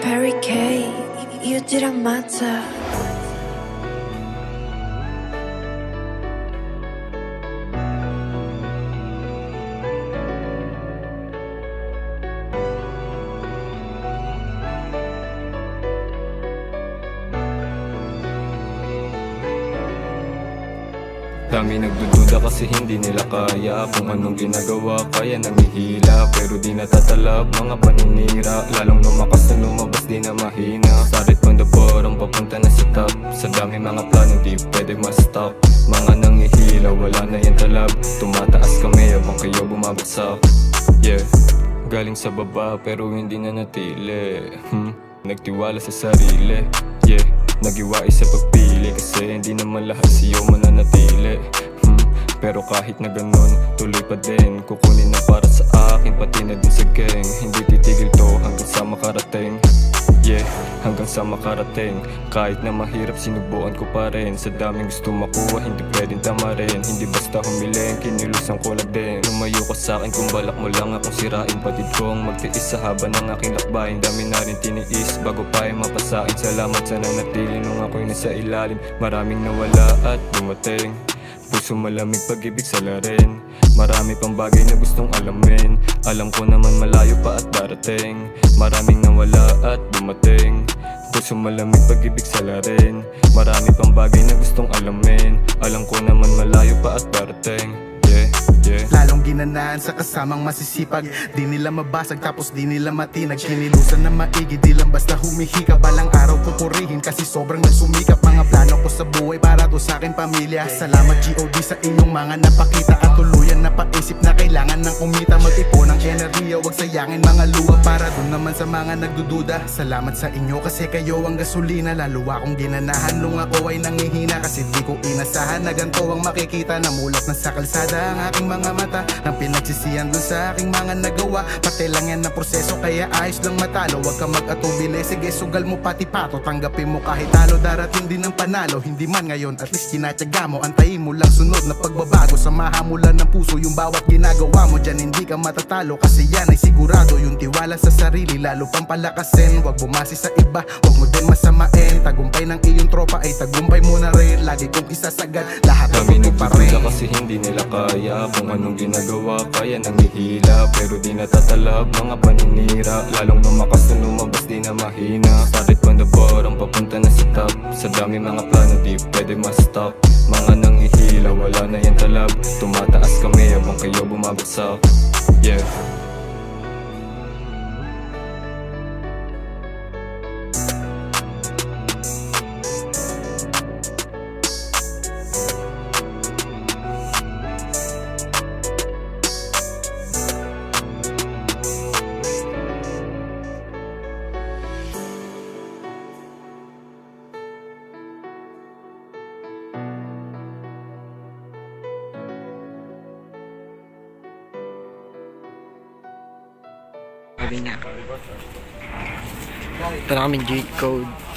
Perry K, you didn't matter. Dami nagdududa kasi hindi nila kaya kung anong ginagawa, kaya nangihila pero di natatalab mga paninira. Lalong lumakas na lumabas di na mahina. Started from the bottom papunta na sa top. Sa dami mga plano di pwede ma-stop. Mga nangihila wala na yung talab. Tumataas kami habang kayo bumabagsak. Yeah, galing sa baba pero hindi na natili. Nagtiwala sa sarili. Yeah, nagiwais sa pagpili kasi hindi naman lahat siyo mananatili. Pero kahit na ganun, tuloy pa din. Kukunin na para sa akin, pati na din sa gang. Hindi titigil to hanggang sa makarating. Yeah, hanggang sa makarating. Kahit na mahirap, sinubukan ko pa rin. Sa daming gusto makuha, hindi pwedeng tamarin. Hindi basta humiling, kinilusan ko na din. Lumayo ka sa'kin kung balak mo lang akong sirain. Patid kong magtiis sa haba ng aking lakbayin. Dami na rin tiniis, bago pa ay mapasain. Salamat sa nanatili nung ako'y nasa ilalim. Maraming nawala at dumating. Puso malamig, pag-ibig sa larin. Marami pang bagay na gustong alamin. Alam ko naman malayo pa at darating. Maraming nawala at dumating. Puso malamig, pag-ibig sa larin. Marami pang bagay na gustong alamin. Alam ko naman malayo pa at darating. Lalong ginanaan sa kasamang masisipag. Di nila mabasag tapos di nila matinag. Kinilusan na maigi, di lang basta humihika. Balang araw pupurihin kasi sobrang nagsumikap. Mga plano ko sa buhay para to sa aking pamilya. Salamat G.O.D sa inyong mga napakita. At tuluyan na paisip na kailangan ng kumita. Mag-ipon ng enerhiya, wag sayangin mga luha. Para dun naman sa mga nagdududa, salamat sa inyo kasi kayo ang gasolina. Lalo akong ginanahan nung ako ay nangihina. Kasi di ko inasahan na ganito ang makikita. Namulat na sa kalsada ang aking mga mata. Nang pinagsisihan dun sa aking mga nagawa. Pati lang yan ang proseso kaya ayos lang matalo. Huwag ka mag-atubili, sige sugal mo pati pato. Tanggapin mo kahit talo, darating din ang panalo. Hindi man ngayon, at least kinatyaga mo. Antayin mo lang sunod na pagbabago. Samahan mo lang ng puso yung bawat ginagawa mo. Diyan hindi ka matatalo kasi yan ay sigurado. Yung tiwala sa sarili lalo pang palakasin. Huwag bumasi sa iba, huwag mo din masamain. Tagumpay ng iyong tropa ay tagumpay mo na rin. Lagi kong isasagad lahat kami nagdududa kasi hindi nila kaya kung anong ginagawa, kaya nangihila pero di natatalab mga paninira. Lalong lumakas na lumabas di na mahina. Started from the bottom papunta na sa top. Sa dami mga plano di pwede ma-stop. Mga nangihila wala na yung talab. Tumataas kami habang kayo bumabagsak. Yeah. Ito na kami G-Code.